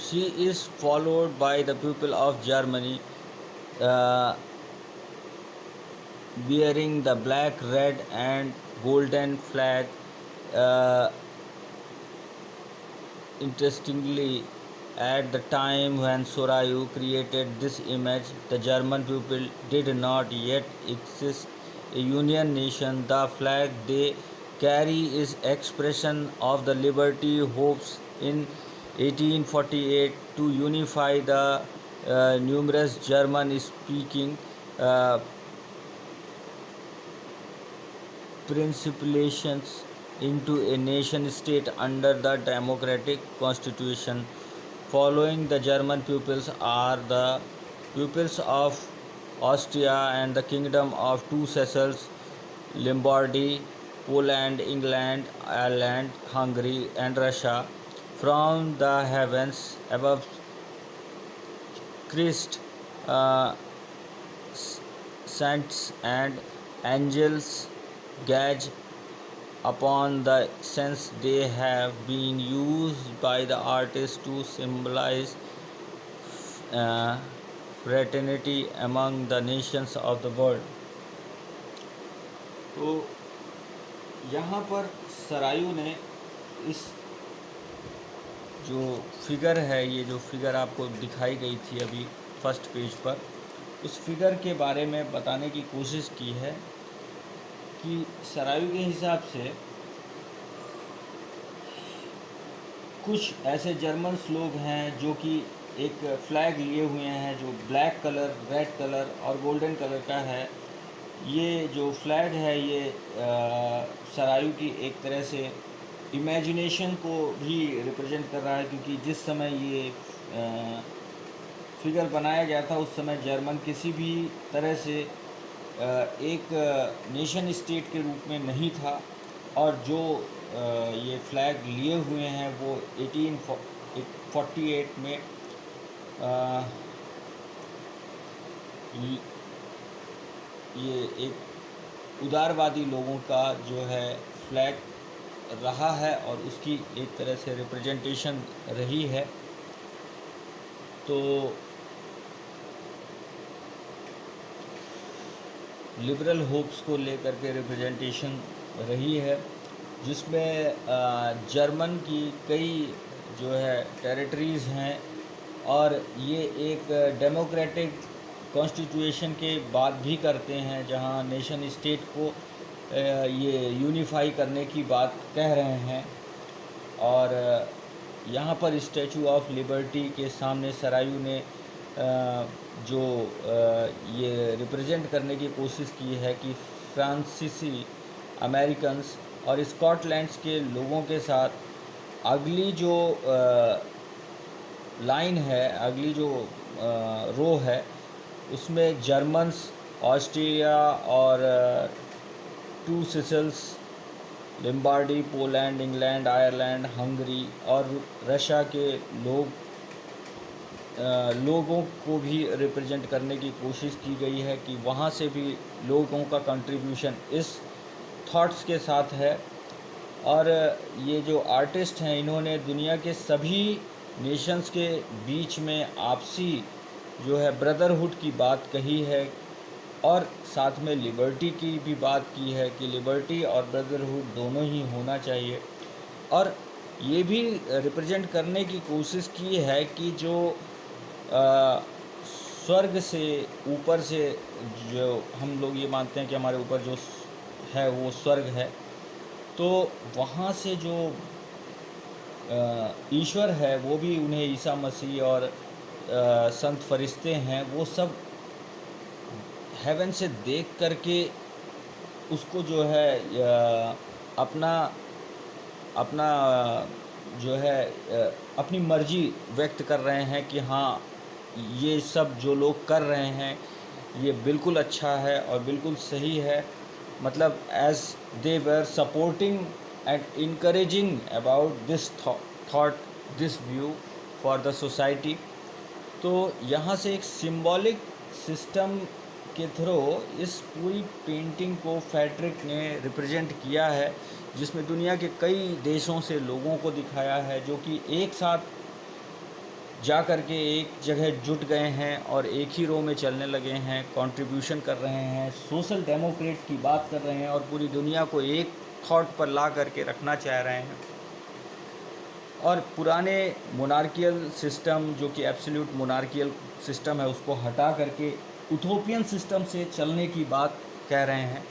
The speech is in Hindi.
She is followed by the people of Germany, uh, wearing the black, red, and golden flag. Uh, Interestingly, at the time when Sorayu created this image, the German people did not yet exist a union nation. The flag they carry is expression of the liberty hopes in 1848 to unify the numerous German-speaking uh, principalities into a nation state under the democratic constitution. Following the German pupils are the pupils of Austria and the Kingdom of Two Sicilies, Lombardy, Poland, England, Ireland, Hungary, and Russia. From the heavens above, Christ, uh, saints, and angels gauge upon the sense they have been used by the artist to symbolize uh, fraternity among the nations of the world. तो यहाँ पर सरायू ने इस जो फिगर है, ये जो फिगर आपको दिखाई गई थी अभी फर्स्ट पेज पर, उस फिगर के बारे में बताने की कोशिश की है कि सरायू के हिसाब से कुछ ऐसे जर्मन्स लोग हैं जो कि एक फ्लैग लिए हुए हैं जो ब्लैक कलर, रेड कलर और गोल्डन कलर का है। ये जो फ्लैग है ये सरायू की एक तरह से इमेजिनेशन को भी रिप्रेजेंट कर रहा है, क्योंकि जिस समय ये फिगर बनाया गया था उस समय जर्मन किसी भी तरह से एक नेशन स्टेट के रूप में नहीं था, और जो ये फ्लैग लिए हुए हैं वो 1848 में ये एक उदारवादी लोगों का जो है फ्लैग रहा है और उसकी एक तरह से रिप्रेजेंटेशन रही है। तो लिबरल होप्स को लेकर के रिप्रेजेंटेशन रही है, जिसमें जर्मन की कई जो है टेरिटरीज़ हैं, और ये एक डेमोक्रेटिक कॉन्स्टिट्यूशन के बात भी करते हैं जहां नेशन स्टेट को ये यूनिफाई करने की बात कह रहे हैं। और यहाँ पर स्टैचू ऑफ लिबर्टी के सामने सरायू ने जो ये रिप्रेजेंट करने की कोशिश की है कि फ्रांसीसी अमेरिकन्स और स्कॉटलैंड्स के लोगों के साथ अगली जो लाइन है, अगली जो रो है, उसमें जर्मन्स, ऑस्ट्रिया और two Sicilies, Lombardy, Poland, England, Ireland, Hungary और रशिया के लोगों को भी रिप्रेजेंट करने की कोशिश की गई है कि वहाँ से भी लोगों का कंट्रीब्यूशन इस थॉट्स के साथ है। और ये जो आर्टिस्ट हैं इन्होंने दुनिया के सभी नेशंस के बीच में आपसी जो है ब्रदरहुड की बात कही है, और साथ में लिबर्टी की भी बात की है कि लिबर्टी और ब्रदरहुड दोनों ही होना चाहिए। और ये भी रिप्रेजेंट करने की कोशिश की है कि जो स्वर्ग से ऊपर से जो हम लोग ये मानते हैं कि हमारे ऊपर जो है वो स्वर्ग है, तो वहाँ से जो ईश्वर है वो भी उन्हें ईसा मसीह और संत फरिश्ते हैं वो सब हेवन से देख करके उसको जो है अपना अपना जो है अपनी मर्जी व्यक्त कर रहे हैं कि हाँ, ये सब जो लोग कर रहे हैं ये बिल्कुल अच्छा है और बिल्कुल सही है। मतलब as they were supporting and encouraging about this thought, this view for the society. तो यहाँ से एक सिंबॉलिक सिस्टम के थ्रू इस पूरी पेंटिंग को फ्रेडरिक ने रिप्रेजेंट किया है, जिसमें दुनिया के कई देशों से लोगों को दिखाया है जो कि एक साथ जा कर के एक जगह जुट गए हैं और एक ही रो में चलने लगे हैं, कंट्रीब्यूशन कर रहे हैं, सोशल डेमोक्रेट की बात कर रहे हैं और पूरी दुनिया को एक थॉट पर ला करके रखना चाह रहे हैं। और पुराने मोनार्कियल सिस्टम जो कि एब्सोल्यूट मोनार्कियल सिस्टम है उसको हटा करके यूथोपियन सिस्टम से चलने की बात कह रहे हैं।